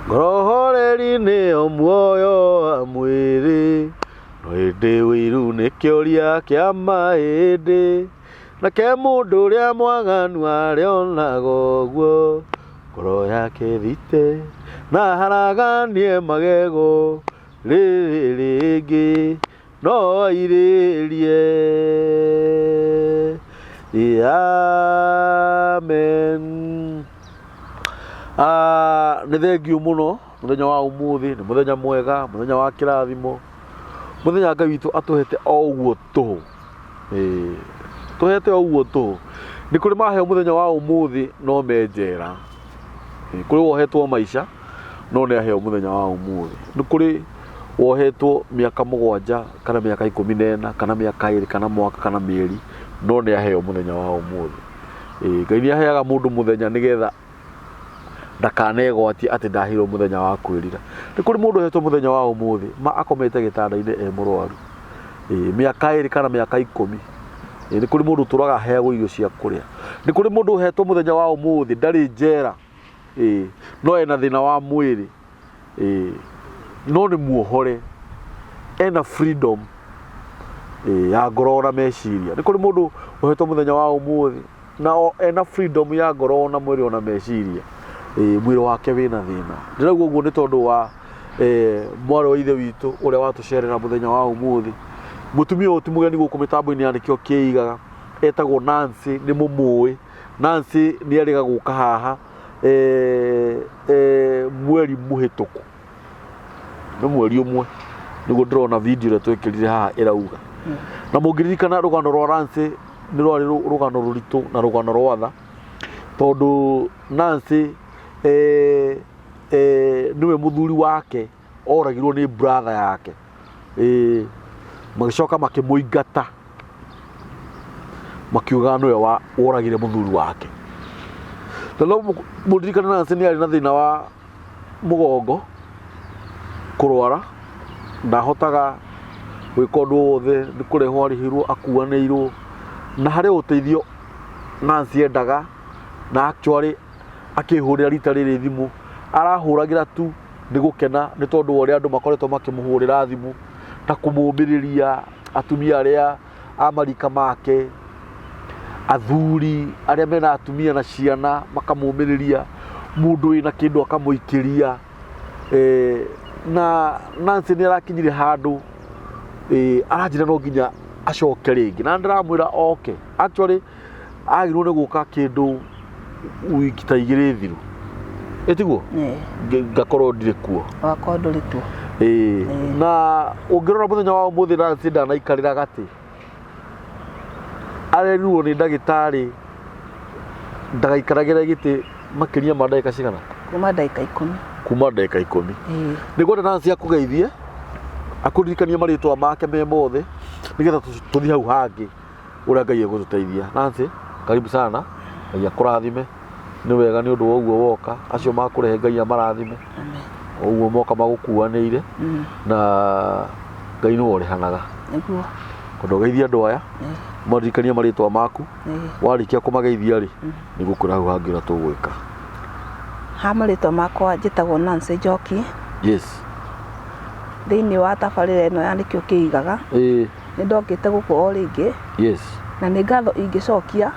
Ngorohoreri nĩo muoyo wa mwĩrĩ, no hĩndĩ wĩiru nĩ kĩũria kĩa mahĩndĩ, nake mũndũ ũrĩa mwaganu arĩonaga ũguo, ngoro yake thite na haraganie magego, rĩrĩ rĩngĩ no irĩrie. Amen. Nĩ thengiũ mũno mũthenya wa ũmũthĩ, nĩ mũthenya mwega, mũthenya wa kĩrathimo, mũthenya Ngai witũ atũhete o ũguo tũhũ, tũhete o ũguo tũhũ. Nĩ kũrĩ maheo mũthenya wa ũmũthĩ no menjera, kũrĩ wohetwo maica no nĩ aheo mũthenya wa ũmũthĩ. Nĩ kũrĩ wohetwo mĩaka 7 kana mĩaka 14 kana mĩaka 2 kana mwaka kana mĩeri no nĩ aheo mũthenya wa ũmũthĩ. Ngai nĩ aheaga mũndũ mũthenya nĩgetha ndakanegwatie atĩ ndaheirwo mũthenya wa kwĩrira. Nĩ kũrĩ mũndũ ũhetwo mũthenya wa ũmũthĩ ma akomete gĩtanda-inĩ mũrwaru, mĩaka 2 kana mĩaka 10. Nĩ kũrĩ mũndũ ũtũraga aheagwo irio cia kũrĩa. Nĩ kũrĩ mũndũ ũhetwo mũthenya wa ũmũthĩ ndarĩ njera, no ena thĩna wa mwĩrĩ, no nĩ muohore, ena freedom ya ngoro na meciria. Nĩ kũrĩ mũndũ ũhetwo mũthenya wa ũmũthĩ na ena freedom ya ngoro na mwĩrĩ na meciria, mwĩrĩ wake wĩna thĩna. Ndĩrauga ũguo nĩ tondũ wa mwarĩ wa ithe witũ ũrĩa watũcerera mũthenya wa ũmũthĩ. Mũtumia ũyũ ti mũgeni gũkũ mĩtambo-inĩ ya Nikio Kiigaga, etagwo Nancy, nĩ mũmũĩ. Nancy nĩ erĩga gũka haha mweri mũhĩtũku, nĩ mweri ũmwe nĩguo ndĩrona video ĩrĩa twekĩrire haha ĩrauga. Na mũngĩririkana rũgano rwa Nancy nĩ rwarĩ rũgano rũritũ na rũgano rwa tha, tondũ Nancy niwe mũthuri wake oragirwo nĩ brother yake, magĩcoka makĩmũingata makiuga nĩwe woragire mũthuri wake. Na no mũririkane Nancy nĩ arĩ na thĩna wa mũgongo, kũrwara, ndahotaga gwĩka ũndũ wothe, nĩ kũrehwo arĩhirwo akuanĩirwo, na harĩ ũteithio Nancy endaga, na actually akĩhũrĩra rita rĩrĩ thimũ, arahũragĩra tu nĩ gũkena nĩ tondũ wa ũrĩa andũ makoretwo makĩmũhũrĩra thimũ na kũmũũmĩrĩria, atumia arĩa a marika make, athuri arĩa mena atumia na ciana makamũũmĩrĩria, mũndũ wĩna kĩndũ akamũikĩria. Na Nancy nĩ arakinyire handũ aranjĩra no nginya acoke rĩngĩ, na ndĩramwĩra oke. Actually agĩrĩirwo nĩ gũka kĩndũ wiki ta 2 thiru, ĩtiguo ngakorwo ndirĩ kuo, wakorwo ndũrĩ kuo. Na ũngĩrora mũthenya wa ũmũthĩ Nancy ndanaikarĩra gatĩ, arerirwo nĩ ndagĩtarĩ ndagaikaragĩra gĩtĩ makĩria ma ndagĩka cigana, kuma ndagĩka 10. kuma ndagĩka 10. Nĩguo Nancy akũgeithie, akũririkanie marĩtwa make me mothe nĩgetha tũthiĩ hau hangĩ ũrĩa Ngai egũtũteithia. Nancy, karibu sana, Ngai akũrathime. Nĩ wega nĩ ũndũ wa ũguo woka, acio makũrehe Ngai amarathime. Ũguo moka magũkuanĩire na Ngai nĩwe ũrĩhanaga. Nĩguo Kũndũ geithia andũ aya, maririkanie marĩtwa maku, warĩkia kũmageithia rĩ, nĩ gũkwĩra hau hangĩ ũrĩa tũgwĩka. Ha marĩtwa makwa njĩtagwo Nancy Njoki. Yes. Thĩinĩ wa tabarĩra ĩno ya Nikio Kiigaga, nĩ ndokĩte gũkũ o rĩngĩ. Yes. Na nĩ ngatho ingĩcokia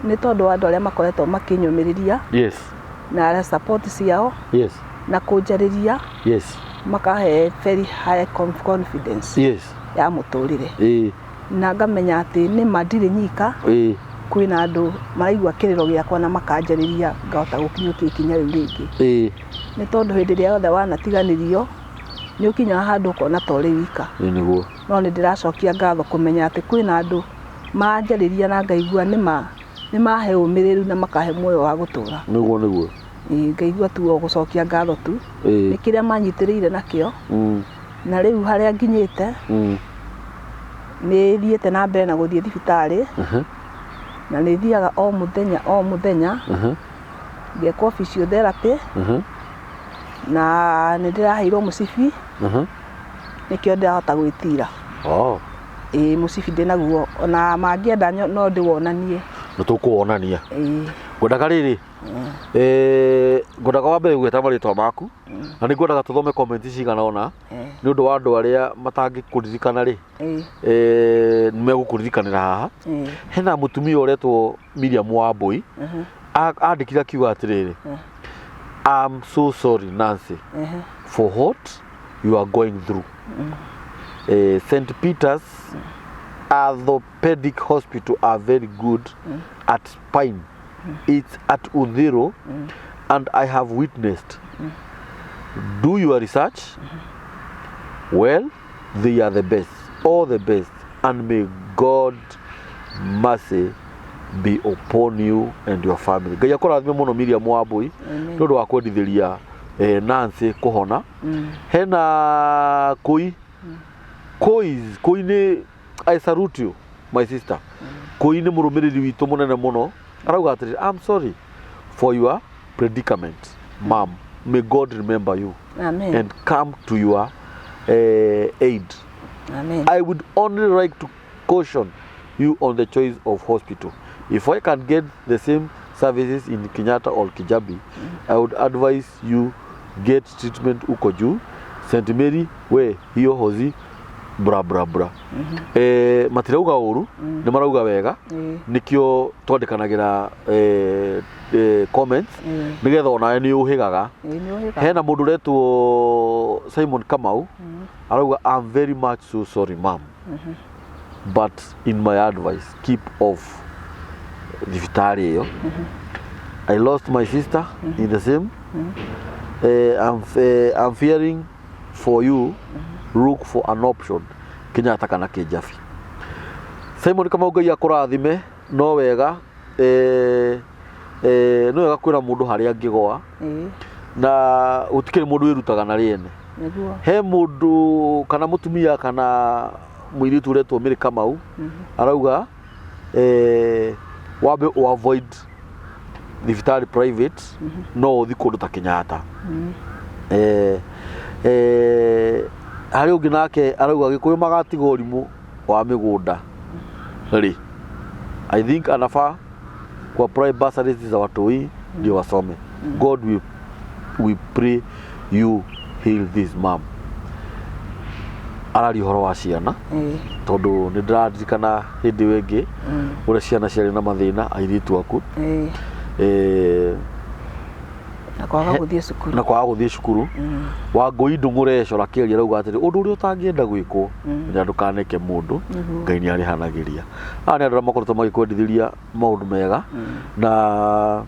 nĩ tondũ wa andũ arĩa makoretwo makĩnyũmĩrĩria. Yes. Na arĩa support ciao. Yes. Na kũnjarĩria. Yes. Makahe very high confidence. Yes. Ya mũtũrĩre. Na ngamenya atĩ nĩ ndirĩ nyika. Kwĩna andũ maraigua kĩrĩro gĩakwa na makanjarĩria ngahota gũkinyũkia ikinya rĩu rĩngĩ. Nĩ tondũ hĩndĩ ĩrĩa yothe wanatiganĩrio nĩ ũkinyaga handũ ũkona ta ũrĩ wika. Nĩguo. No nĩ ndĩracokia ngatho kũmenya atĩ kwĩna andũ manjarĩria na ngaigua nĩ mahe ũmĩrĩru na makahe muoyo wa gũtũra. Nĩguo. Ngaigua tu o gũcokia ngatho tu nĩ kĩrĩa manyitĩrĩire nakĩo. Na rĩu harĩa nginyĩte nĩ thiĩte na mbere na gũthiĩ thibitarĩ, na nĩ thiaga o mũthenya ngekwo physiotherapy, na nĩ ndĩraheirwo mũcibi, nĩkĩo ndĩrahota gwĩtira. Mũcibi ndĩnaguo, ona mangĩenda no ndĩwonanie. Nĩ tũkũwonania. Ngwendaga riri ngwendaga wambe gweta marĩtwa maku na nĩ ngwendaga tũthome comment cigana ona nĩ ũndũ wa andũ arĩa matangĩkũririkana rĩ nĩmegũkũririkanĩra haha. Hena mũtumia ũretwo Miriam Wambui andĩkire akiuga atĩrĩrĩ, I'm so sorry Nancy for what you are going through. St. Peter's Orthopedic Hospital are very good at spine. It's at Udhiro and I have witnessed. Do your research. Well, they are the best, all the best, and may God mercy be upon you and your family. Ngai akũrathime mũno Miriam Wambui nĩ ũndũ wa kwendithĩria Nancy kũhona. Hena Kũi nĩ I salute you my sister. Kũi nĩ mũrũmĩrĩri witũ mũnene mũno. Arauga atĩrĩrĩ, I'm sorry for your predicament, ma'am. May God remember you. Amen. And come to your aid. Amen. I would only like to caution you on the choice of hospital. If I can get the same services in Kenyatta or Kijabi, I would advise you get treatment uko juu. St. Mary we hiyo hozi bra bra bra. Matirauga ũru nĩ marauga wega nikio twandĩkanagĩra comments nigetha onawe nĩ ũhĩgaga. Hena mũndũ ũretwo Simon Kamau arauga, I'm very much so sorry ma'am, but in my advice keep off thibitarĩ ĩyo. I lost my sister in the same. I'm fearing for you. Look for an option Kenyatta kana Kijabi. Simon Kamau Ngai akũrathime no wega no wega kwĩra mũndũ harĩa angĩgoa na gũtikĩrĩ mũndũ wĩrutaga na rĩene. He mũndũ kana mũtumia kana mũirĩtu ũretwo Mary Kamau arauga wambe o avoid thibitarĩ private no ũthi kũndũ ta Kenyatta. Harĩ ũngĩ nake arauga Gĩkũyũ magatiga ũrimũ wa mĩgũnda rĩ, I think anafaa kwa apply bursaries za watoi ndio wasome. God we pray you heal this mom. Arari horo wa ciana tondũ nĩ ndĩraririkana hĩndĩ ĩyo ĩngĩ ũrĩa ciana ciarĩ na mathĩna airĩtu aku na kwaga gũthiĩ cukuru. Wangũi Ndung'ũre Ecora akĩaria arauga atĩrĩ, ũndũ ũrĩa ũtangĩenda gwĩkwo na ndũkaneke mũndũ, Ngai nĩ arĩhanagĩria. Aya nĩ andũ arĩa makoretwo magĩkwendithĩria maũndũ mega na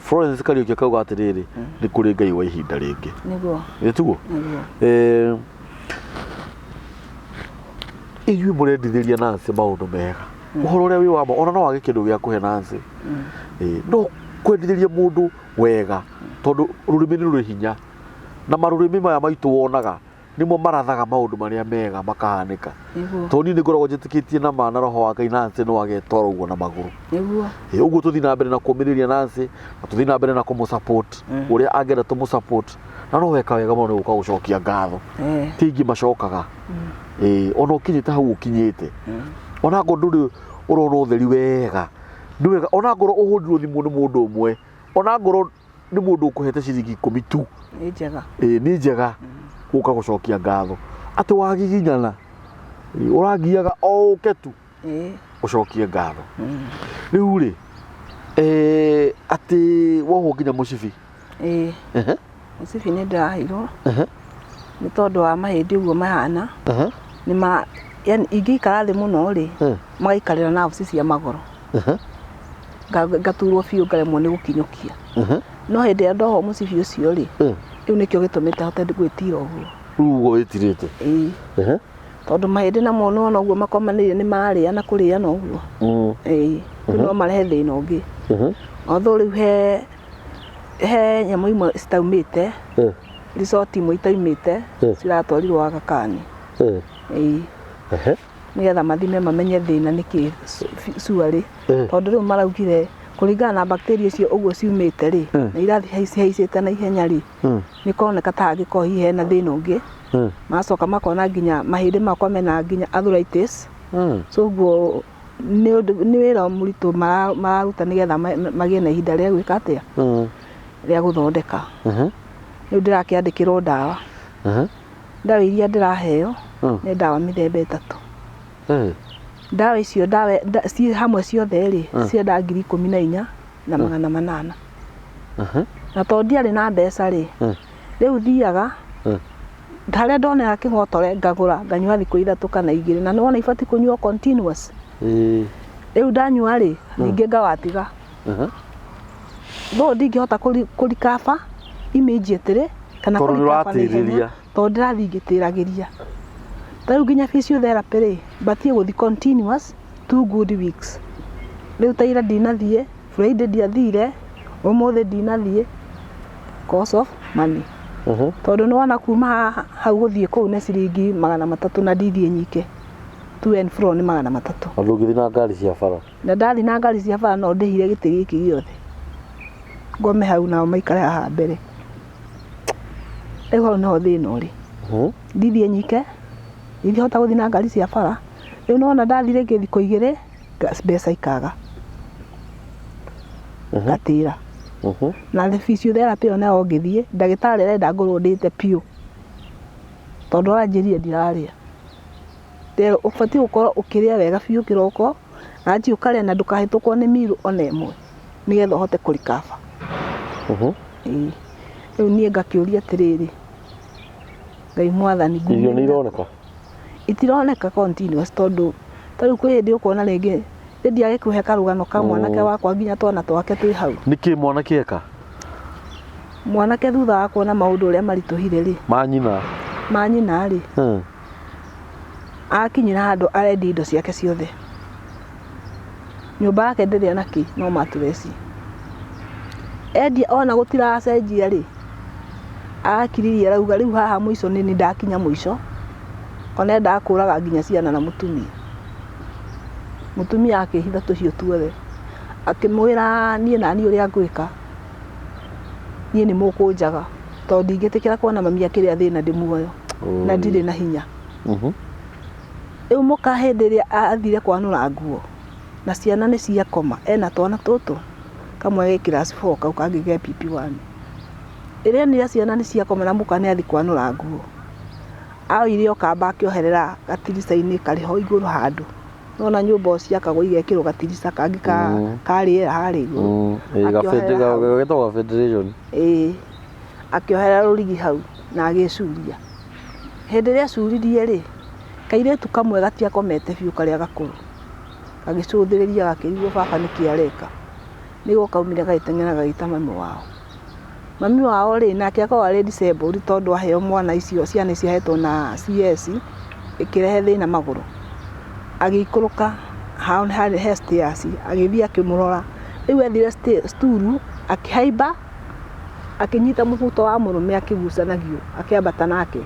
Florence Kariuki akauga atĩrĩrĩ, nĩ kũrĩ Ngai wa ihinda rĩngĩ. Nĩguo tiguo inyuĩ mũrendithĩria Nancy maũndũ mega, ũhoro ũrĩa wĩ wama ona no wage kĩndũ gĩa kũhe Nancy no kwendithĩria mũndũ wega tondũ rũrĩmĩ nĩ rũrĩ hinya na marũrĩmĩ maya maitũ wonaga nĩmo marathaga maũndũ marĩa mega makahanĩka. Tondũ niĩ nĩngoragwo njĩtĩkĩtie na ma na roho wa Ngai Nancy no agetwara ũguo na magũrũ. Ũguo tũthiĩ na mbere na kũũmĩrĩria Nancy na tũthiĩ na mbere na kũmũsupport ũrĩa angĩenda tũmũsupport na no weka wega mũno nĩ gũka gũcokia ngatho ti ingĩ macokaga ona ũkinyĩte hau ũkinyĩte ona ngorwo ndũrĩ ũrona ũtheri wega nĩ wega ona ngorwo ũhũndirwo thimũ nĩ mũndũ ũmwe ona ngorwo nĩ mũndũ ũkũhete ciringi 10 tu nĩ njega gũka gũcokia ngatho atĩ wagiginyana ũrangiaga o ũke tu ũcokie ngatho. Rĩu rĩ atĩ wohwo nginya mũcibi mũcibi nĩ ndĩraheirwo nĩ tondũ wa mahĩndĩ ũguo mahana ingĩikara thĩ mũno rĩ magaikarĩra nabu cia magoro ngaturwo biũ ngaremwo nĩ gũkinyũkia. No hĩndĩ ĩrĩa ndohwo mũcibi ũcio rĩ rĩu nĩkĩo gĩtũmĩte hote gwĩtira ũguo. Rĩu ũguo wĩtirĩte tondũ mahĩndĩ namo nona ũguo makomanĩire nĩ mararĩana kũrĩana ũguo rĩu no marehe thĩna ũngĩ. Although rĩu he nyamũ imwe citaumĩte resort imwe itaumĩte ciratwarirwo Aga Khan nĩgetha mathime mamenye thĩna nĩkĩ cuarĩ tondũ rĩu maraugire kũringana na bacteria icio ũguo ciumĩte rĩ na irathiĩ haicĩte na ihenya rĩ nĩ koneka ta angĩkorwo hihi hena thĩna ũngĩ macoka makona nginya mahĩndĩ makwa mena nginya arthritis so ũguo nĩ wĩra mũritũ mararuta nĩgetha magĩe na ihinda rĩa gwĩka atĩa rĩa gũthondeka. Rĩu ndĩrakĩandĩkĩrwo ndawa. Ndawa iria ndĩraheo nĩ ndawa mĩthemba 3. Ndawa icio ciĩ hamwe ciothe rĩ ciendaga 14,800. Na tondũ ndiarĩ na mbeca rĩ rĩu thiaga harĩa ndonera kĩng'otore ngagũra nganyua thikũ 3 kana 2 na nĩwona ibatiĩ kũnyuo continuous. Rĩu ndanyua rĩ ningĩ ngawatiga. No ndingĩhota kũrikaba immediately kana kũrikaba naihenya tondũ ndĩrathiĩ ngĩtĩragĩria. Rĩu nginya physiotherapy rĩ batiĩ gũthiĩ continuous 2 good weeks. Rĩu ta ira ndinathiĩ, Friday ndiathire, ũmũthĩ ndinathiĩ cause of money. Tondũ nĩwona kuma hau gũthiĩ kũu nĩ ciringi 300 na ndithiĩ nyike. To and fro nĩ 300. Andũ ũgĩthiĩ na ngari cia bara. Na ndathiĩ na ngari cia bara no ndĩhire gĩtĩ gĩkĩ gĩothe. Ngome hau nao maikare haha mbere. Rĩu hau no thĩna ũrĩ. Ndithiĩ nyike, ndingĩhota gũthiĩ na ngari cia bara. Rĩu nĩwona ndathire thikũ 2 mbeca ikaga. Ngatĩra. Na physiotherapy ĩyo nayo ngĩthiĩ ndagĩtarĩ arenda ngorwo ndĩte piũ. Tondũ aranjĩrire ndirarĩa. Rĩu ũbatiĩ gũkorwo ũkĩrĩa wega biũ kĩroko, na atĩ ũkarĩa na ndũkahĩtũkwo nĩ meal ona ĩmwe nĩgetha ũhote kũrikaba. Rĩu niĩ ngakĩũria atĩrĩrĩ, Ngai mwathani ngumĩra. Irio nĩ ironeka? Itironeka continuous tondũ ta rĩu kwĩ hĩndĩ ũkuona rĩngĩ ndiage kũhe karũgano ka mwanake wakwa nginya twana twake twĩ hau. Nĩkĩ mwanake eka? Mwanake thutha wa kuona maũndũ ũrĩa maritũhire rĩ. Manyina rĩ. Akinyira handũ arendi indo ciake ciothe. Nyũmba yake ndĩrĩ naki no maturesi. Endia ona gũtiracenjia rĩ. Akiririe rauga rĩu haha mũico nĩ ndakinya mũico. Ona ndakũraga nginya ciana na mũtumia. Mũtumia akĩhitha tũcio tuothe. Akĩmwĩra niĩ nani ũrĩa ngwĩka. Niĩ nĩ mũkũnjaga tondũ ndingĩtĩkĩra kuona mami akĩrĩa thĩna ndĩ muoyo na ndirĩ na hinya. Rĩu mũka hĩndĩ ĩrĩa athire kwanũra nguo na ciana nĩ ciakoma ena twana tũtũ kamwe gĩ class 4 kau kangĩ gĩ PP1. Ĩrĩa nĩ ciana nĩ ciakoma na mũka nĩ athi kwanũra nguo. Aoire okamba akĩoherera gatirica-inĩ karĩho igũrũ handũ. Nona nyũmba ciakagwo igekĩrwo gatirica kangĩ karĩera harĩa igũrũ. Gagĩtagwo ventilation. Akĩoherera rũrigi hau na agĩcuria. Hĩndĩ ĩrĩa acuririe rĩ kairĩtu kamwe gatiakomete biũ karĩa gakũrũ. Gagĩcũthĩrĩria gakĩrigwo baba nĩkĩ areka. Nĩguo kaumire gagĩteng'era gagĩta mami wao. Mami wao rĩ nake akorwo arĩ disabled tondũ aheo mwana icio ciana ciahetwo na CS ĩkĩrehe thĩna magũrũ. Agĩikũrũka harĩ stairs agĩthiĩ akĩmũrora. Rĩu ethire stool akĩhaimba akĩnyita mũbuto wa mũrũme akĩgucanagio akĩambata nake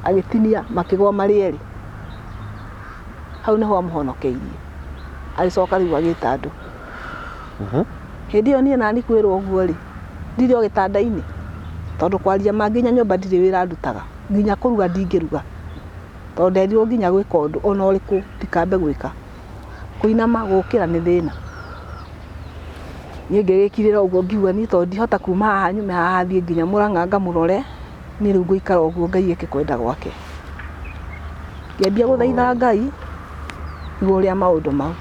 agĩtinia makĩgwa marĩ erĩ. Hau nĩho amũhonokeirie. Agĩcoka rĩu agĩta andũ. Hĩndĩ ĩyo niĩ nani kwĩrwo ũguo rĩ ndirĩ o gĩtanda-inĩ tondũ kwaria ma nginya nyũmba ndirĩ wĩra ndutaga nginya kũruga ndingĩruga tondũ nderirwo nginya gwĩka ũndũ ona ũrĩkũ tikambe gwĩka. Kũinama gũkĩra nĩ thĩna. Niĩ ngĩgĩkirĩra ũguo ngiuga niĩ tondũ ndihota kuma haha nyume haha thiĩ nginya Mũrang'a ngamũrore niĩ rĩu ngũikara ũguo Ngai eke kwenda gwake. Ngĩambia gũthaitha Ngai igũrũ rĩa maũndũ mau.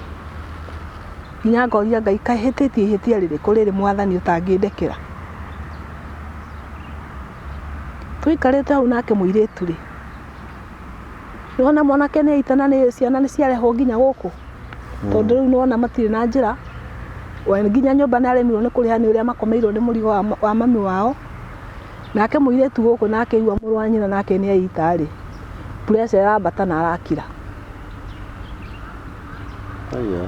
Nginya ngoria Ngai kaĩ hĩtĩtie ihĩtia rĩrĩkũ rĩrĩ Mwathani ũtangĩndekera. Tũikarĩte hau nake mũirĩtu rĩ. Nĩwona mwanake nĩ aitana nĩ ciana nĩ ciarehwo nginya gũkũ. Tondũ rĩu nĩwona matirĩ na njĩra. Nginya nyũmba nĩ aremirwo nĩ kũrĩha nĩ ũrĩa makomeirwo nĩ mũrigo wa mami wao. Nake mũirĩtu gũkũ nake igua mũrũ wa nyina nake nĩ aita rĩ. Pressure ĩrambata na arakira.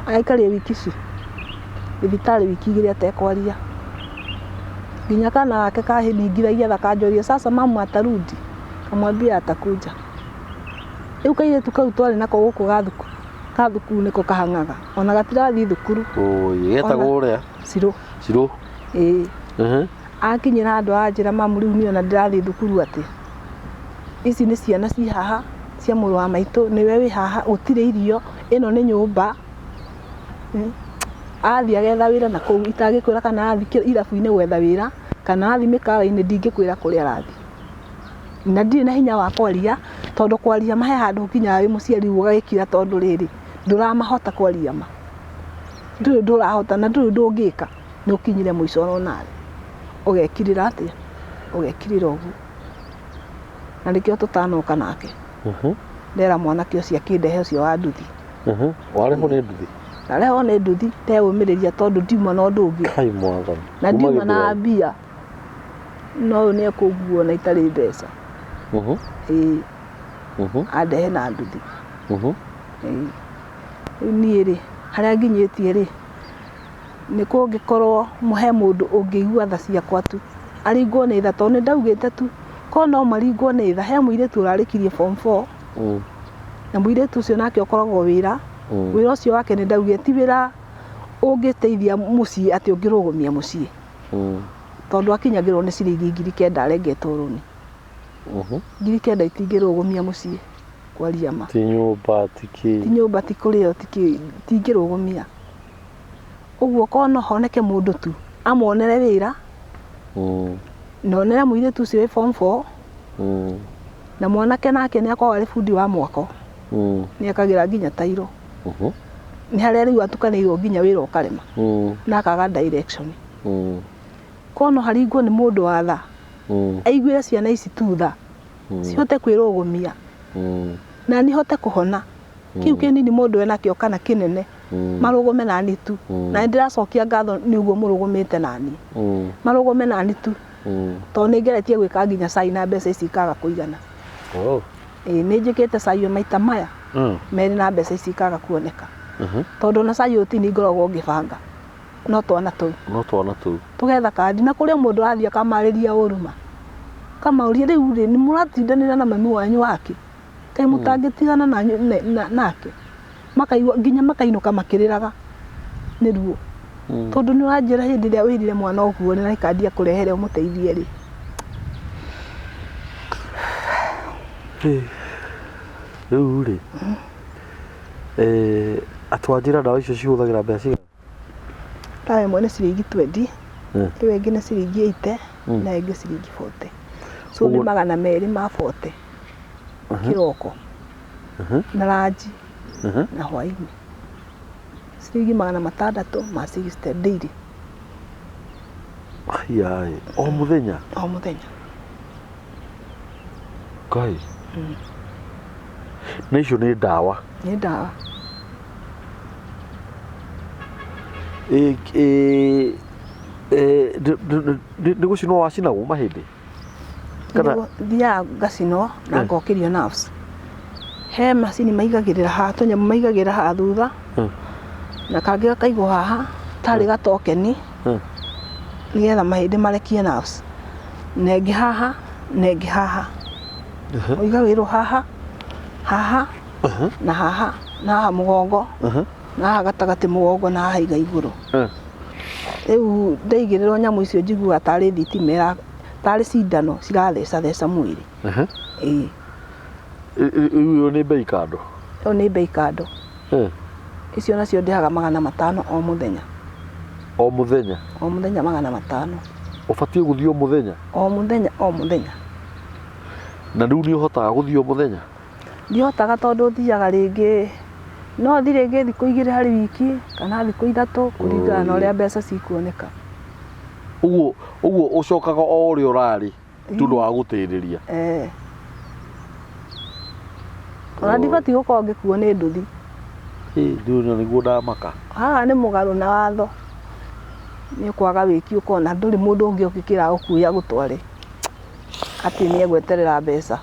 Aikarire wiki ici. Thibitarĩ wiki 2 atekwaria. Nginya kana gake kahĩningithagia thakanjoria sasa mamu atarudi. Kamwambia atakuja. Rĩu kairĩtu kau twarĩ nako gũkũ gathuku. Kathukuru nĩko kahang'aga. Ona gatirathiĩ thukuru. Getagwo ũrĩa? Cirũ. Akinyĩra andũ anjĩra mamu rĩu niĩ ona ndĩrathiĩ thukuru atĩ. Ici nĩ ciana ci haha cia mũrũ wa maitũ nĩwe wĩ haha gũtirĩ irio ĩno nĩ nyũmba Athia getha wira na kuu itagikwira kana athi irabu-ini gwetha wira kana athi mikawa-ini ndingikwira kuria arathi. Na ndiri na hinya wa kwaria tondu kwaria mahe handu nginya wi muciari ugagikira tondu riri nduramahota kwaria ma. Ndurahota na ndungika ni ukinyire muico ronare. Ugekirira atia? Ugekirira ugu. Na nikio tutanoka nake. Ndera mwanake ucio akindehe ucio wa nduthi. Wareho ni nduthi? Nareho ni nduthi tegumiriria tondu ndiuma na undu ungi. Kai mwathani. Na ndiuma na mbia. No ni akuguo na itari mbeca. Andehe na nduthi. Ni ri haria nginyitie ri ni kungikorwo muhe mundu ungiigua tha ciakwa tu aringwo ni tha tondu ndaugite tu ko no maringwo ni tha he muiritu urarikirie form 4 na muiritu ucio nake ukoragwo wira wira ucio wake ni ndaugite ti wira ungiteithia mucii ati ungirugumia mucii tondu akinyagirwo ni ciringi 9,000 arengetwo runi 9,000 itingirugumia mucii kwaria ma ti nyumba ti kurio tingirugumia uguo kono honeke mundu tu amonere wira nonere muiritu ucio form 4 na mwanake nake ni akorwo ari fundi wa mwako ni akagira nginya tairo ni haria riu atukanirwo nginya wira ukarema na akaga direction kono haringwo ni mundu wa tha aiguire ciana ici tu tha cihote kwirugumia na nihote kuhona kiu kinini mundu ena kio kana kinene marugume nani tu na ndiracokia ngatho ni uguo murugumite nani marugume nani tu to ningeretie gwika nginya cai na mbeca ici ikaga kuigana ni njikite cai maita maya meri na mbeca ici ikaga kuoneka tondu na cai uti ni ngoragwo ngibanga no twana tu tugetha kandi na kuria mundu athia kamariria uruma kamauria riu ni muratindanira na mami wanyu wake kai mutangitigana nake makaigwa nginya makainuka makiriraga ni ruo tondu ni uranjira hindi ria wirire mwana uguo ni kandi akurehere umuteithie ri riu ri atwanjira ndawa icio cihuthagira mbeca cigana? Tawa imwe ni ciringi 20 iyo ingi ni ciringi 80 na ingi ciringi 40 so ni 200 ma 40 kiroko na ranji na hwaini ciringi 600 ma 60 daily. Ai o muthenya Ngai na icio ni ndawa ni gucinwo wacinagwo mahindi kana thia ngacinwo na ngokirio nerves he macini maigagirira haha tunyamu maigagira haha thutha na kangi gakaigwo haha tari gatokeni nigetha mahindi marekie nerves nengi haha oiga wiro haha na haha mugongo na haha gatagati mugongo na haha iga iguru riu ndaigirirwo nyamu icio njigua tari thitimera tari cindano ciratheca mwiri iyo ni bei kando iyo ni bei kando icio nacio ndihaga 500 o muthenya 500 ubatie guthio o muthenya na riu ni uhotaga guthio muthenya? Ndihotaga tondu thiaga ringi no thi ringi thiku 2 hari wiki kana thiku 3 kuringana na uria mbeca cikuoneka. Uguo ucokaga o uria urari tundu wa gutiriria ona ndibati gukorwo ngikuo ni nduthi ndiona niguo ndamaka haha ni mugaru na watho ni kwaga wiki ukona nduri mundu ungi ukikira gukuya gutware ati ni egweterera mbeca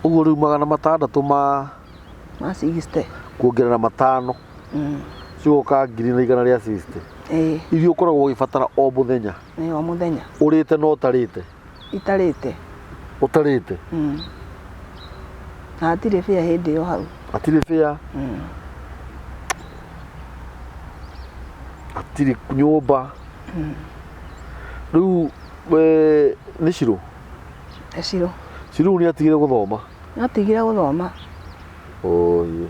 uguo riu 600 ma 60 kuongerera 5 cioka 1,100 ria 60 irio ukoragwo ugibatara o muthenya o muthenya urite no utarite utarite na atire fia hindi yo hau atire fia atire nyumba riu ni Ciro ni atigire guthoma Oh yeah.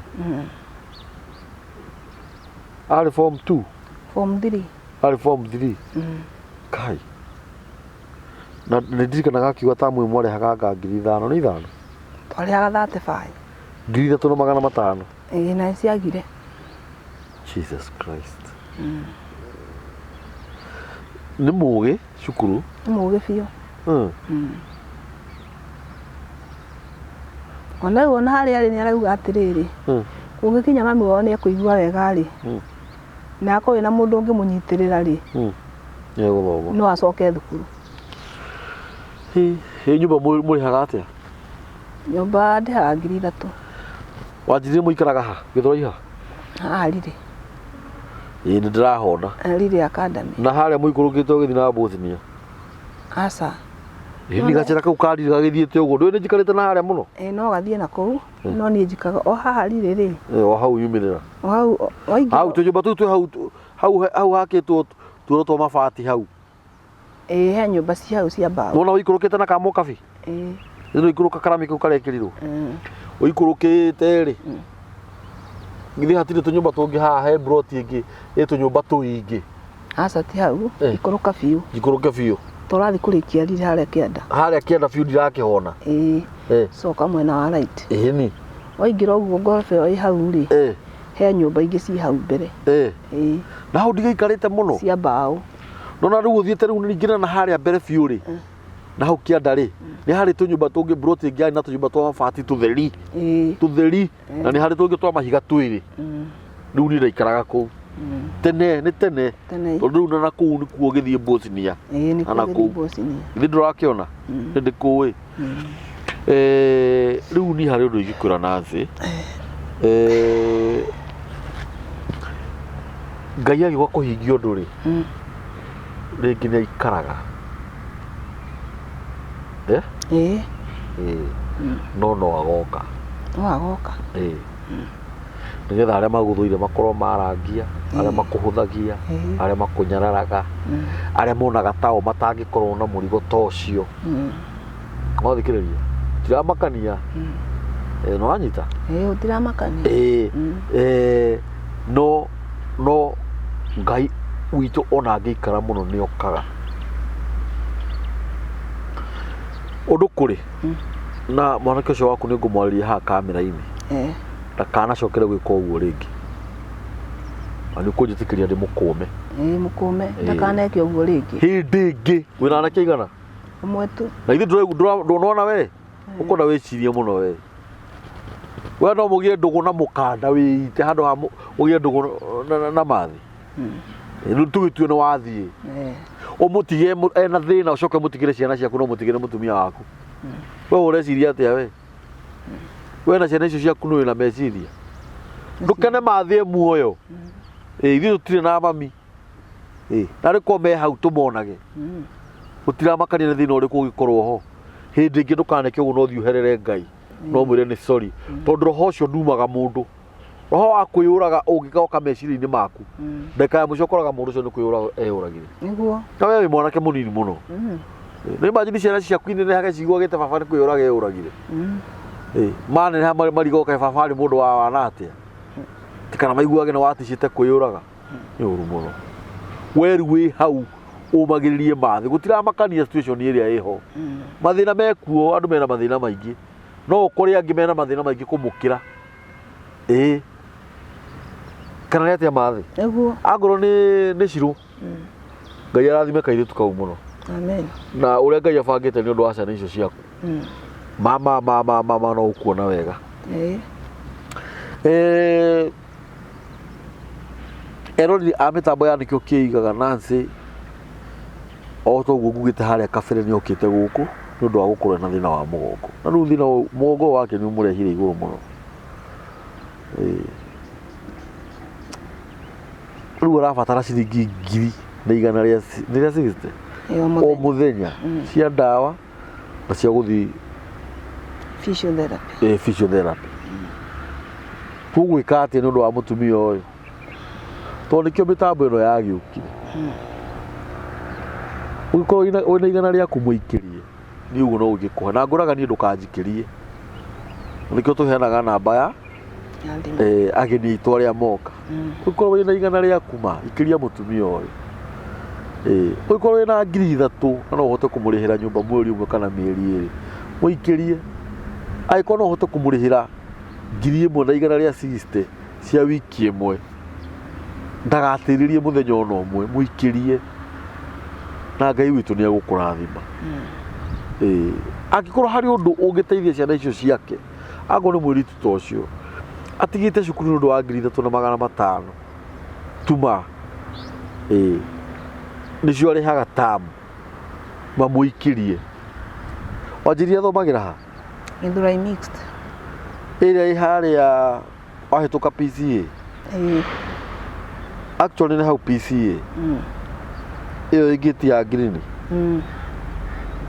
Ari form 2. Form 3. Ari form 3. Kai. Na ndirikanaga akiuga tamu imwe arehaga ngiri 5 ni 5. Twarehaga 35. Ngiri 3,500. Na ciagire. Jesus Christ. Nĩ mũgĩ cukuru? Nĩ mũgĩ biũ. Ona wona harĩa arĩ nĩ arauga atĩrĩrĩ. Kũngĩkinya mami wao nĩ ekũigua wega rĩ. Na akorwo na mũndũ ũngĩmũnyitĩrĩra rĩ. Nĩegũthoma. No acoke thukuru. Nyũmba mũrĩhaga atĩa? Nyũmba ndĩhaga ngiri 3. Wanjirire mũikaraga ha? Gĩthũrai ha? Haha Riri. Nĩ ndĩrahona. Riri Academy. Na harĩa mũikũrũkĩte ũgĩthiĩ na Bosnia? Aca. Nĩ gacĩra kau kariri gagĩthiĩte ũguo. Ndũĩ nĩ njikarĩte na harĩa mũno? No gathiĩ na kũu. No niĩ njikaga o haha Riri rĩ. O hau yumĩrĩra. O hau waingĩ. Hau tũnyũmba tũu twĩ hau hakĩtwo tuoro twa mabati hau. He nyũmba cia hau cia mbaũ. Wona ũikũrũkĩte na kamo kabi? Nĩ ũikũrũka karami kau karekĩrirwo? Ũikũrũkĩte rĩ? Githĩ hatirĩ tũnyũmba tũngĩ haha he broti ĩngĩ ĩ tũnyũmba tũingĩ? Aca ti hau. Ikũrũka biũ. Ikũrũke biũ. Tũrathiĩ kũrĩkia Riri harĩa kĩanda. Harĩa kĩanda biũ ndirakĩhona. Coka mwena wa right. Ni. Waingĩra ũguo ngoroba ĩyo ĩ hau rĩ. He nyũmba ingĩ ci hau mbere. Na hau ndigaikarĩte mũno. Cia mbaũ. Nona rĩu ũthiĩte rĩu ningĩ na harĩa mbere biũ rĩ. Na hau kĩanda rĩ. Nĩ harĩ tũnyũmba tũngĩ broti ĩngĩ na tũnyũmba twa mabati tũtheri. Tũtheri. Na nĩ harĩ tũngĩ twa mahiga twĩrĩ. Rĩu niĩ ndaikaraga kũu. Tene nĩ tene. Tondũ rĩu na kũu nĩ kuo gĩthiĩ Bosnia. Nĩ kuo gĩthiĩ Bosnia. Githĩ ndũrakĩona? Nĩ ndĩkũĩ. Rĩu niĩ harĩ ũndũ ingĩkwĩra Nancy. Ngai agĩũka kũhingia ũndũ rĩ. Rĩngĩ nĩ aikaraga. No agoka. No agoka. Nĩgetha arĩa magũthũire makorwo marangia, arĩa makũhũthagia, arĩa makũnyararaga, arĩa monaga tao matangĩkorwo na mũrigo ta ũcio. Mwathikĩrĩria. Tiramakania. No anyita. Ũtiramakania. No Ngai witũ ona angĩikara mũno nĩ okaga. Ũndũ kũrĩ na mwanake ũcio waku nĩ ngũmwarĩria haha kamera-inĩ. Ndakanacokere gwĩka ũguo rĩngĩ. Na nĩ ũkũnjĩtĩkĩria ndĩ mũkũme. Mũkũme. Ndakaneke ũguo rĩngĩ. Hĩndĩ ĩngĩ. Wĩna anake aigana? Ũmwe tu. Na ithuĩ ndũnona we? Ũkona wĩcirie mũno we. We no mũgĩe ndũgũ na mũkanda wĩite handũ ha mũgĩe ndũgũ na mathi. Rĩu tũgĩtue nĩ wathiĩ. Ũmũtige ena thĩna ũcoke mũtigĩre ciana ciaku no mũtigĩre mũtumia waku. We ũreciria atĩa we? We na ciana icio ciaku nĩ wĩna meciria. Ndũkene mathĩ muoyo. Ithuĩ tũtirĩ na mami. Na rĩkorwo me hau tũmonage. Gũtiramakania nĩ thĩna ũrĩkũ ũngĩkorwo ho. Hĩndĩ ĩngĩ ndũkaneke ũguo no ũthiĩ ũherere Ngai. No mwĩre nĩ sorry. Tondũ roho ũcio ndumaga mũndũ. Roho wa kwĩyũraga ũngĩgoka meciria-inĩ maku. Ndeka ya mũico ũkoraga mũndũ ũcio nĩ kwĩyũraga eyũragire. Nĩguo. Na we wĩ mwanake mũnini mũno. Nĩ imagine ciana ciaku inenehage ciguagĩte baba nĩ kwĩyũraga eyũragire. Maneneha marigoka baba nĩ mũndũ wa wana atĩa. Ti kana maiguage nĩ waticĩte kwĩyũraga. Nĩ ũru mũno. We rĩu wĩ hau ũmagĩrĩrie mathĩ. Gũtiramakania situation ĩrĩa ĩho. Mathĩna mekuo, andũ mena mathĩna maingĩ. No ũkore angĩ mena mathĩna maingĩ kũmũkĩra. Kana nĩ atĩa mathĩ? Nĩguo. Angorwo nĩ cirũ. Ngai arathime kairĩtu kau mũno. Amen. Na ũrĩa Ngai abangĩte nĩ ũndũ wa ciana icio ciaku. Mama no ũkuona wega. Eroreri Amitambo ya Nikio Kiigaga Nancy. O toguo ngugĩte harĩa kabere nĩ okĩte gũkũ nĩ ũndũ wa gũkorwo na thĩna wa mũgongo. Na rĩu thĩna mũgongo wake nĩ ũmũrehire igũrũ mũno. Rĩu arabatara ciringi 100 rĩa 60 o mũthenya cia ndawa na cia gũthiĩ physiotherapy. Physiotherapy. Tũgwĩka atĩa nĩ ũndũ wa mũtumia ũyũ? Tondũ nĩkĩo mĩtambo ĩno yagĩũkire. Ũngĩkorwo wĩna igana rĩaku mũikĩrie nĩ ũguo no ũngĩkũhe. Na ngũraga niĩ ndũkanjikĩrie. Nĩkĩo tũheanaga namba ya ageni aitũ arĩa moka ũkorwo wĩna igana rĩaku ma ikĩria mũtumia ũyũ ũkorwo wĩna 3,000 na no ũhote kũmũrĩhĩra nyũmba mweri ũmwe kana mĩeri 2 mũikĩrie angĩkorwo no ũhote kũmũrĩhĩra 1,000 na igana rĩa 60 cia wiki ĩmwe ndagatĩrĩrie mũthenya ona ũmwe mũikĩrie na Ngai witũ nĩ agũkũrathima angĩkorwo harĩ ũndũ ũngĩteithia ciana icio ciake angĩkorwo nĩ mwĩritu ta ũcio atigĩte cukuru nĩ ũndũ wa 3,500 tuma nĩcio arĩhaga tamu mamũikĩrie wanjĩria athomagĩra ha Gĩthũrai mixed ĩrĩa ĩ harĩa wahĩtũka PCA actually nĩ hau PCA ĩyo ĩngĩ ti ya green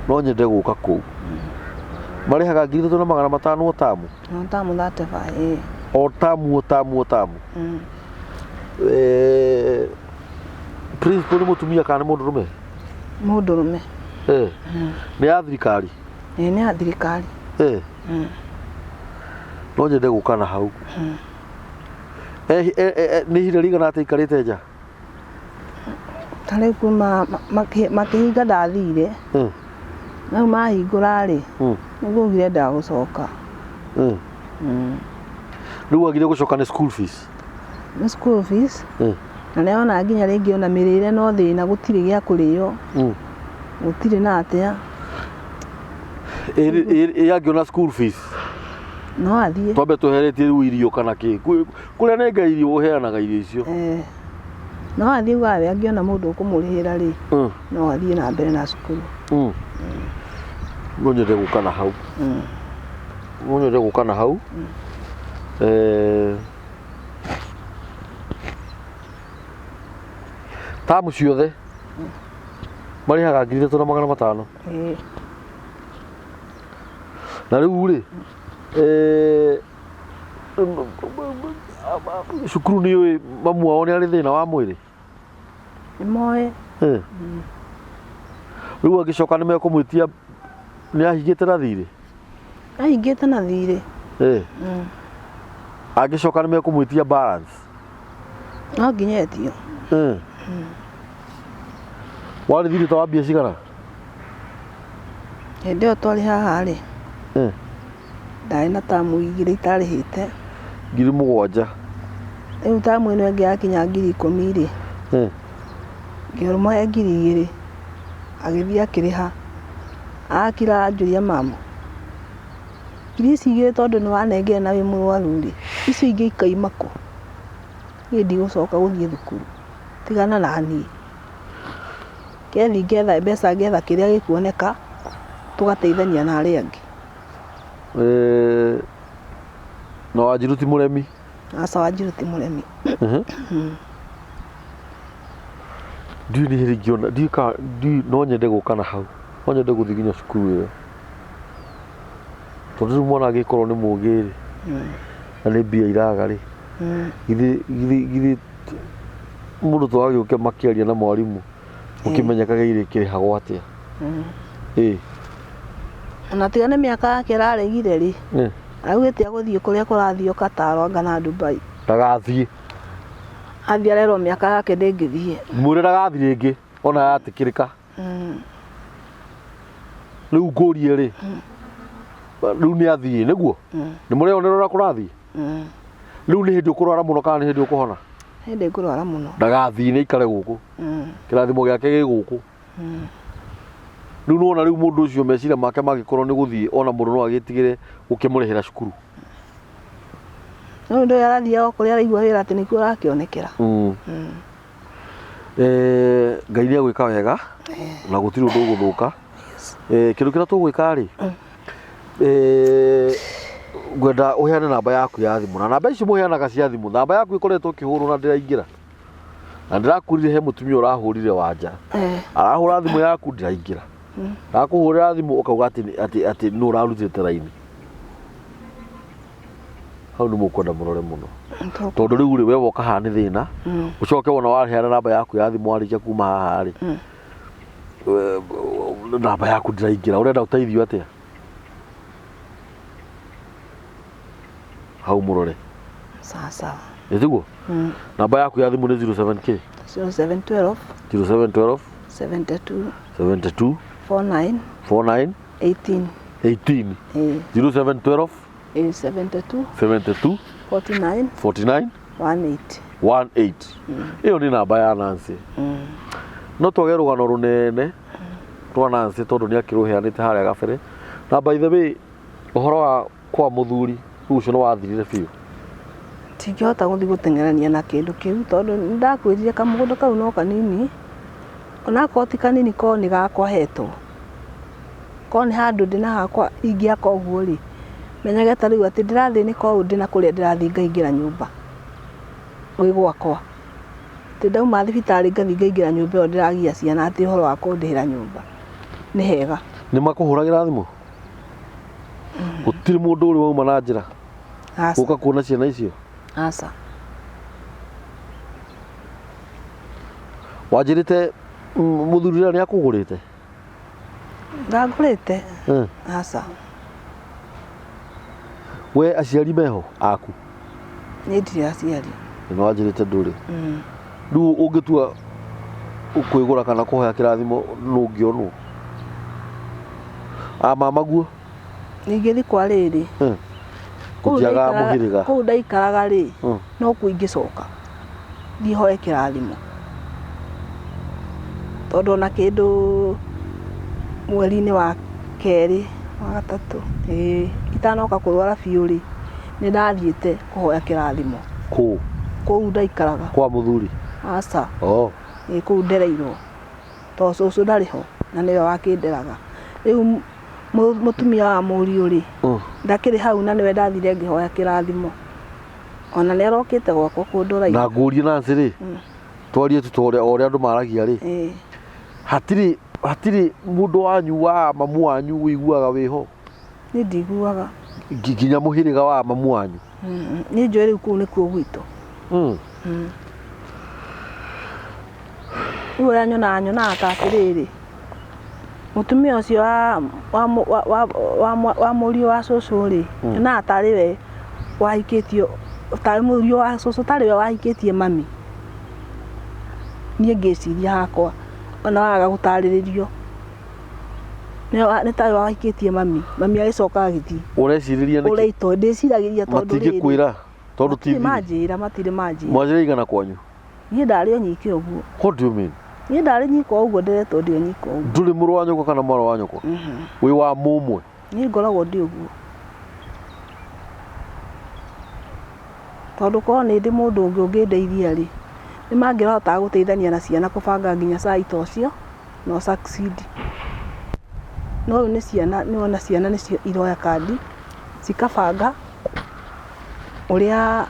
no nyende gũka kũu marĩhaga 3,500 o tamu tamu 35 o tamu principal nĩ mũtumia kana nĩ mũndũrũme mũndũrũme nĩ ya thirikari nĩ ya thirikari no nyende gũka na hau nĩ ihinda rĩigana atĩa aikarĩte nja tarĩu kuma makĩhinga ndathire rĩu mahingũra-rĩ nĩguo augire ndagũcoka rĩu agire gũcoka nĩ school fees na nĩona nginya rĩngĩ ona mĩrĩre no thĩna gũtirĩ gĩa kũrĩo gũtirĩ na atĩa angĩona school fees no athiĩ twambe tũheretie rĩu irio kana kĩ kũrĩa nĩ Ngai irio ũheanaga irio icio no athiĩ gwawe angĩona mũndũ ũkũmũrĩhĩra-rĩ no athiĩ na mbere na cukuru no nyende gũka na hau tamu ciothe marĩhaga 3,500 na rĩu-rĩ cukuru nĩ ũĩ mamu wao nĩ arĩ thĩna wa mwĩrĩ nĩmoĩ rĩu agĩcoka nĩ mekũmwĩtia nĩ ahingĩte na thirĩ ahingĩte na thirĩ angĩcoka nĩ mekũmwĩtia balance no nginya etio warĩ thirĩ ta wa mbia cigana hĩndĩ ĩyo twarĩ haha-rĩ ndarĩ na tamu 2 itarĩhĩte 7,000 rĩu tamu ĩno ĩngĩ yakinya 10,000-rĩ ngĩrũma 2,000 agĩthiĩ akĩrĩha akira anjũria mamu irio ici 2 tondũ nĩ wanengere na wĩ mũrwaru-rĩ icio ingĩ ikaima kũ niĩ ndigũcoka gũthiĩ thukuru tigana na niĩ kethi ngetha mbeca ngetha kĩrĩa gĩkuoneka tũgateithania na arĩa angĩ na Wanjiru ti mũremi aca Wanjiru ti mũremi ndiũ nĩ hĩrĩ ngĩona no nyende gũka na hau no nyende gũthiĩ nginya cukuru ĩyo tondũ rĩu mwana angĩkorwo nĩ mũgĩ-rĩ na nĩ mbia iraga-rĩ githĩ mũndũ twagĩũke makĩaria na mwarimũ ũkĩmenyekaga irĩkĩrĩhagwo atĩa ona tiga nĩ mĩaka yake araregire-rĩ augĩte agũthiĩ kũrĩa kũrathiĩ Qatar ngana Dubai ndagathiĩ athiĩ arerwo mĩaka yake ndĩngĩthiĩ mwĩre ndagathiĩ rĩngĩ ona yatĩkĩrĩka rĩu ngũrie-rĩ rĩu nĩ athiĩ nĩguo nĩ mũreonera kũrathiĩ rĩu nĩ hĩndĩ ũkũrwara mũno kana nĩ hĩndĩ ũkũhona hĩndĩ ngũrwara mũno ndagathiĩ nĩ aikare gũkũ kĩrathimo gĩake gĩ gũkũ rĩu nona rĩu mũndũ ũcio meciria make magĩkorwo nĩ gũthiĩ ona mũndũ no agĩtigĩre gũkĩmũrĩhĩra cukuru no ndũ yarathiaga kũrĩa araigua wĩra atĩ nĩkuo arakĩonekera Ngai nĩ agwĩka wega na gũtirĩ ũndũ ũgũthũka kĩndũ kĩrĩa tũgwĩka-rĩ ngwenda ũheane namba yaku ya thimũ na namba ici mũheanaga cia thimũ namba yaku ĩkoretwo ĩkĩhũrwo na ndĩraingĩra na ndĩrakwĩrire he mũtumia ũrahũrire wanja arahũra thimũ yaku ndĩraingĩra ndakũhũrĩra thimũ ũkauga atĩ nĩ ũrarutĩte raini hau nĩ mũkwenda mũrore mũno tondũ rĩu-rĩ we woka haha nĩ thĩna ũcoke wona waheana namba yaku ya thimũ warĩkia kuma haha-rĩ namba yaku ndĩraingĩra ũrenda ũteithio atĩa hau mũrore Sawa. Nĩtiguo? Namba yaku ya thimũ nĩ 07K 0712 0712 72 49 18 0712 72 49 18 ĩyo nĩ namba ya Nancy. No twage rũgano rũnene rwa Nancy tondũ nĩ akĩrũheanĩte harĩa gabere. Na by the way, ũhoro wa kwa mũthuri rĩu ũcio nĩ wathirire biũ? Tingĩhota gũthiĩ gũteng'erania na kĩndũ kĩu tondũ ndakwĩrire kamũgũnda kau no kanini, onakorwo ti kanini korwo nĩ gakwa hetwo, korwo nĩ handũ ndĩna hakwa ingĩaka ũguo rĩ, menyage ta rĩu atĩ ndĩrathĩnĩka ũũ ndĩna kũrĩa ndĩrathiĩ ngaingĩra nyũmba gwĩ gwakwa, atĩ ndauma thibitarĩ ngathiĩ ngaingĩra nyũmba ĩyo ndĩragia ciana atĩ ũhoro wa kũndĩhĩra nyũmba nĩ hega. Nĩ makũhũragĩra thimũ? Gũtirĩ mũndũ ũrĩ wauma na njĩra gũka kuona ciana icio? Aca. Wanjĩrĩte mũthuri ũrĩa nĩ akũgũrĩte? Ndangũrĩte. Aca. We aciari meho aku? Niĩ ndirĩ aciari. Nĩ wanjĩrĩte ndũrĩ? Rĩu ũngĩtua kwĩgũra kana kũhoya kĩrathimo nũngĩonwo? Mamaguo? Ingĩthiĩ kwa rĩrĩ. Gũtiaga mũhĩrĩga? Kũu ndaikaraga rĩ, no kuo ingĩcoka thiĩ hoe kĩrathimo, tondũ ona kĩndũ mweri-inĩ wa kerĩ wa gatatũ itanoka kũrwara biũ rĩ, nĩ ndathiĩte kũhoya kĩrathimo. Kũu ndaikaraga. Kwa mũthuri? Aca. Kũu ndereirwo tondũ cũcũ ndarĩ ho na nĩwe wakĩnderaga. Rĩu mũtumia wa mũriũ rĩ, ndakĩrĩ hau na nĩwe ndathire ngĩhoya kĩrathimo, ona nĩ arokĩte gwakwa kũndũra. Na ngũrie Nancy rĩ, twarie tu o ũrĩa andũ maragia rĩ, hatirĩ mũndũ wanyu wa mamu wanyu wĩiguaga wĩho? Niĩ ndiguaga. Nginya mũhĩrĩga wa mamu wanyu? Niĩ njũĩ rĩu kũu nĩkuo gwitũ. Rĩu ũrĩa nyonaga ta atĩrĩrĩ, mũtumia ũcio wa mũriũ wa cũcũ rĩ, nyonaga tarĩ we wahikĩtio, tarĩ mũriũ wa cũcũ tarĩ we wahikĩtie mami. Niĩ ngĩciria hakwa ona waga gũtarĩrĩrio nĩ tarĩ we wahikĩtie mami, mami agĩcoka agĩthiĩ. Ũrecirĩria nĩkĩ? Ũrĩa ndĩciragĩria tondũ rĩrĩ matingĩkwĩra tondũ TV matirĩ manjĩra. Mwanjĩra igana kwanyu? Niĩ ndarĩ o nyike ũguo. What do you mean? Niĩ ndarĩ nyika ũguo, nderetwo ndĩ o nyika ũguo. Ndũrĩ mũrũ wa nyũkwa kana mwarĩ wa nyũkwa? Wĩ wa mũmwe? Niĩ ngoragwo ndĩ ũguo, tondũ korwo nĩ ndĩ mũndũ ũngĩ ũngĩndeithia rĩ, nĩ mangĩhotaga gũteithania na ciana kũbanga nginya site ũcio no succeed. No rĩu nĩ ciana, nĩwona ciana nĩcio iroya kandi cikabanga ũrĩa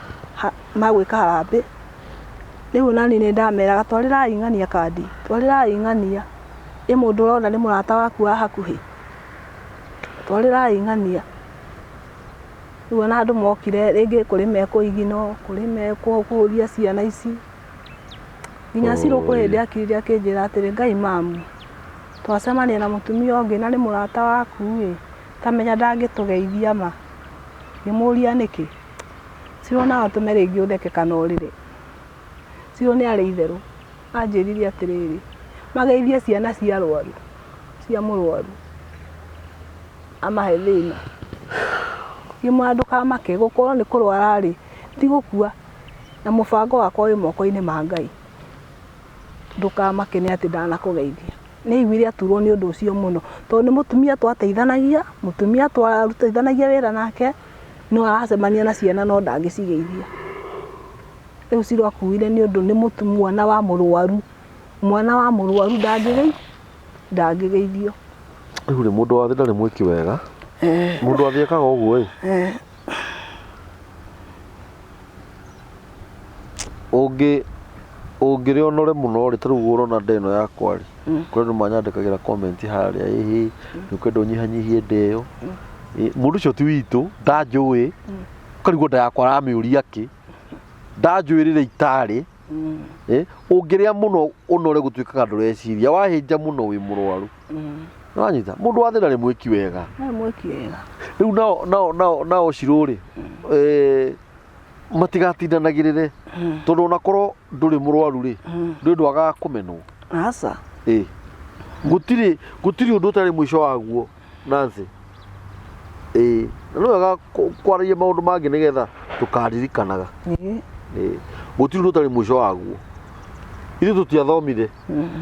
magwĩka harambĩ. Rĩu nani nĩ ndameraga twarĩrai ng'ania kandi, twarĩrai ng'ania. Ĩ mũndũ ũrona nĩ mũrata waku wa hakuhĩ, twarĩrai ng'ania. Rĩu ona andũ mokire rĩngĩ kũrĩ mekũigino, kũrĩ mekũhũria ciana ici, nginya cirũkũ hĩndĩ akirire akĩnjĩra atĩrĩ, Ngai mamu, twacemania na mũtumia ũngĩ na nĩ mũrata waku ĩ, tamenya ndangĩtũgeithia ma. Ngĩmũria nĩkĩ? Cirona no tũme rĩngĩ ũtheke kana ũrĩre. Cio nĩ arĩ itherũ, anjĩrire atĩrĩrĩ, mageithie ciana cia arwaru, cia mũrwaru, amahe thĩna. Ngĩmwĩra ndũkamake, gũkorwo nĩ kũrwara rĩ, ti gũkua, na mũbango wakwa wĩ moko-inĩ ma Ngai. Ndũkamake nĩ atĩ ndanakũgeithia. Nĩ aiguire aturwo nĩ ũndũ ũcio mũno, tondũ nĩ mũtumia twateithanagia, mũtumia twarutithanagia wĩra nake, no aracemania na ciana no ndangĩcigeithia. Rĩu cirakuire nĩ ũndũ nĩ mwana wa mũrwaru, mwana wa mũrwaru ndangĩgeithio. Rĩu nĩ mũndũ wa thĩ ndarĩ mwĩki wega, mũndũ wa thĩ ekaga ũguo ĩ. Ũngĩrĩonore mũno rĩ, ta rĩu ũrona ndeno yakwa rĩ, kũrĩ andũ manyandĩkagĩra comment harĩa, ĩhĩ nĩ ũkwenda ũnyihanyihie ndeo. Mũndũ ũcio ti witũ, ndanjũĩ, ũkarigwo nda yakwa aramĩũria kĩ, ndanjũĩrĩre itarĩ. Ũngĩrĩa mũno ũnore gũtuĩkaga ndũreciria, wahĩnja mũno wĩ mũrwaru. Nĩwanyita, mũndũ wa thĩ ndarĩ mwĩki wega. Ndarĩ mwĩki wega. Rĩu nao Cirũ rĩ, matigatindanagirire tondu onakorwo nduri murwaru ri ndwaga kumenwo asa gutiri undu utari mwisho waguo Nancy no wega kwaragia maundu mangi nigetha tukaririkanaga gutiri undu utari mwisho waguo ithu tutiathomire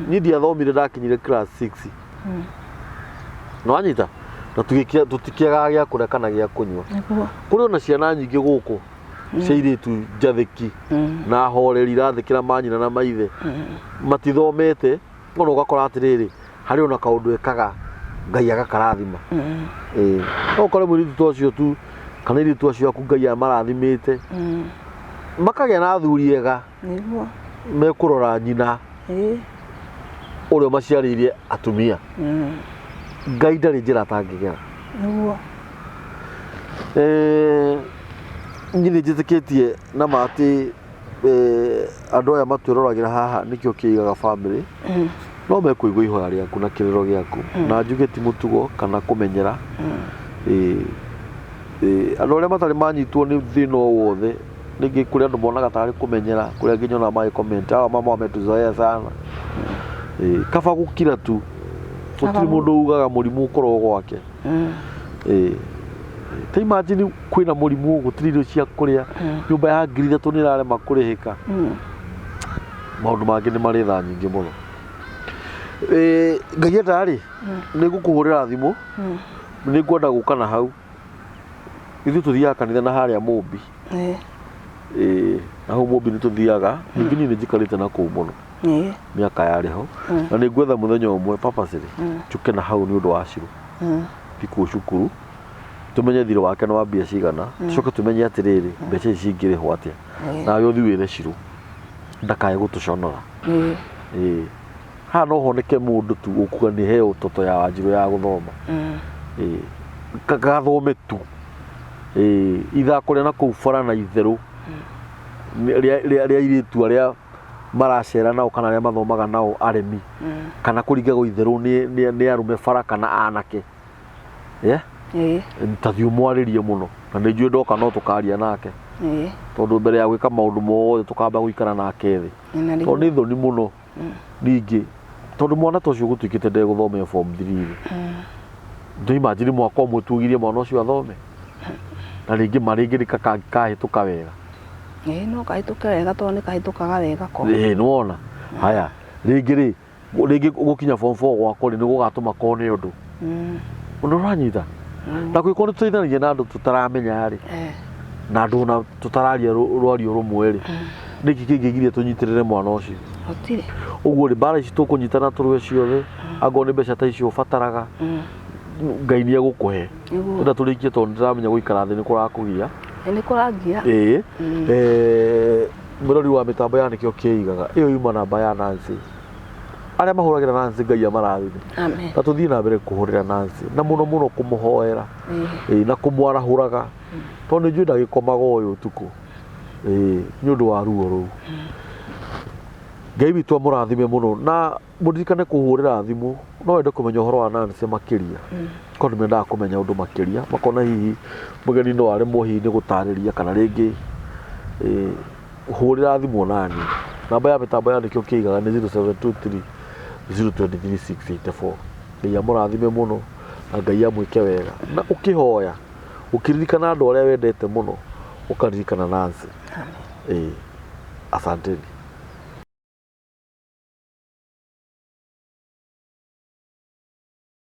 ni ndiathomire ndakinyire class 6 no anyita na tutikiaga gya kuria kana gya kunywa kuri ona ciana nyingi guku ciiritu njathiki na horeri rathikira manyina na maithe matithomete ngono ugakora atiriri hari ona kaundu ekaga Ngai agakarathima no kore mwiritu tocio tu kana iritu acio aku Ngai amarathimite makagia na athuri ega mekurora nyina uria maciaririe atumia Ngai ndari njira atangigera nyine njitikitie na mati andu aya matwirораgira haha Nikio Kiigaga family no mekuigua ihoya riaku na kiriro giaku na njuge ti mutugo kana kumenyera andu aria matari manyitwo ni thina wothe ningi kuri andu monaga tari kumenyera kuri nginya na mai comment mama wametuzoea sana kaba gukira tu tutiri mundu ugaga murimu ukoro gwake ta imagine kwina murimu gutiri irio cia kuria nyumba ya 3,000 ni rarema kurihika maundu mangi ni mari tha nyingi muno Ngai ndari nigukuhurira thimu ningwenda guka na hau ithu tuthiaga kanitha na haria Mumbi na hau Mumbi ni tuthiaga ningi ni njikarite na kuu muno miaka yari ho na ningwetha muthenya umwe papaciri njuke na hau ni undu wa ciru thiku cukuru tumenye thiro wake no wambia cigana coke tumenye atiriri mbeca ici ingirihwo atia nawe uthiwire ciru ndakaye gutuconora ha no honeke mundu tu ukuga ni heo utoto ya Wanjiru ya guthoma gathome tu ithako ria na kuu bara na itheru ria iritu aria maracera nao kana aria mathomaga nao aremi kana kuringagwo itheru ni arume bara kana anake ntathio mwaririe muno na ninjue ndoka no tukaria nake tondu mbere ya gwika maundu mothe tukamba guikara nake thi tondu ni thoni muno ningi tondu mwana tocio gutwikite ndeguthoma form 3 ndo imagine mwaka umwe tugirie mwana ucio athome na ringi maringi kahituka wega no kahituka wega tondu kahitukaga wega ko nuona haya ringi gukinya form 4 gwako ni gugatuma kone undu undu ranyita na kwikoni tuteithanagia na andu tutaramenya ri na andu na tutararia rwario rumwe ri niki kingigiria tunyitirire mwana ucio otire uguo ri bara ici tukunyitana turwe ciothe ango ni mbeca ta icio fataraga Ngai ni agukuhe nda turikie tondu ndiramenya guikara thi ni kurakugia ni kuragia murori wa mitambo ya Nikio Kiigaga iyo yuma namba ya Nancy aria mahuragira Nancy Ngai amarathime amen na tuthii na mbere kuhurira Nancy na muno kumuhoera na kumwarahuraga tondu njui ndagikomaga uyu utuku ni undu wa ruo ruu Ngai witu amurathime muno na mudirikane kuhurira thimu no wende kumenya uhoro wa Nancy makiria kono mendaga kumenya undu makiria makona hihi mugeni no ari mohi ni gutariria kana ringi hurira thimu nani namba ya mitambo ya Nikio Kiigaga ni 0723 023684 Ngai amurathime muno na Ngai amwike wega na ukihoya ukiririkana andu aria wendete muno ukaririkana Nancy asanteni